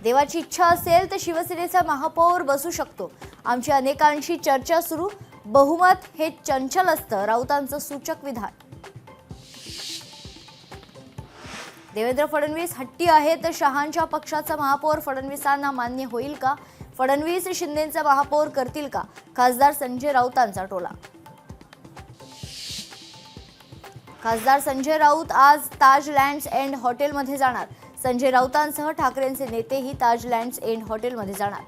देवाची इच्छा असेल तर शिवसेनेचा महापौर बसू शकतो. आमची अनेकांशी चर्चा सुरू. बहुमत हे चंचल असतं, राऊतांचं सूचक विधान. देवेंद्र फडणवीस हट्टी आहे तर शहांच्या पक्षाचा महापौर फडणवीसांना मान्य होईल का? फडणवीस शिंदेंचा महापौर करतील का? खासदार संजय राऊतांचा टोला. खासदार संजय राऊत आज ताज लँड्स एंड हॉटेलमध्ये जाणार. संजय राऊतांसह ठाकरेंचे नेतेही ताज लँड्स एंड हॉटेलमध्ये जाणार.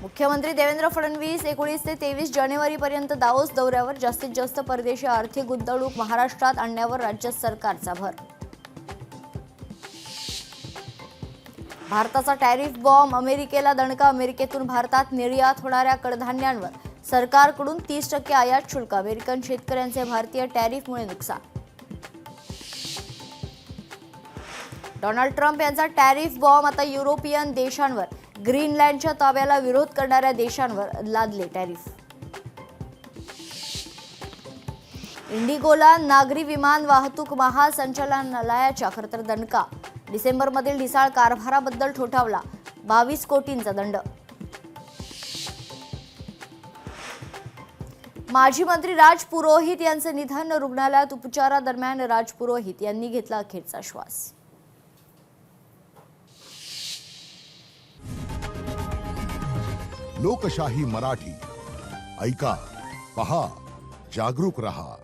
मुख्यमंत्री देवेंद्र फडणवीस 19 ते 23 जानेवारीपर्यंत दावोस दौऱ्यावर. जास्तीत जास्त परदेशी आर्थिक गुंतवणूक महाराष्ट्रात आणण्यावर राज्य सरकारचा भर. भारताचा टॅरिफ बॉम्ब, अमेरिकेला दणका. अमेरिकेतून भारतात निर्यात होणाऱ्या कडधान्यांवर सरकारकडून 30% आयात शुल्क. अमेरिकन शेतकऱ्यांचे भारतीय टॅरिफमुळे नुकसान. डोनाल्ड ट्रम्प यांचा टॅरिफ बॉम्ब आता युरोपियन देशांवर. ग्रीनलँडच्या ताब्याला विरोध करणाऱ्या देशांवर लादले टॅरिफ. इंडिगोला नागरी विमान वाहतूक महासंचालनालयाच्या खरतर दणका. डिसेंबरमधील ढिसाळ कारभाराबद्दल ठोठावला. 22 कोटींचा दंड. माजी मंत्री राज पुरोहित यांचं निधन. रुग्णालयात उपचारादरम्यान राज पुरोहित यांनी घेतला अखेरचा श्वास. लोकशाही मराठी ऐका, पहा, जागरूक रहा.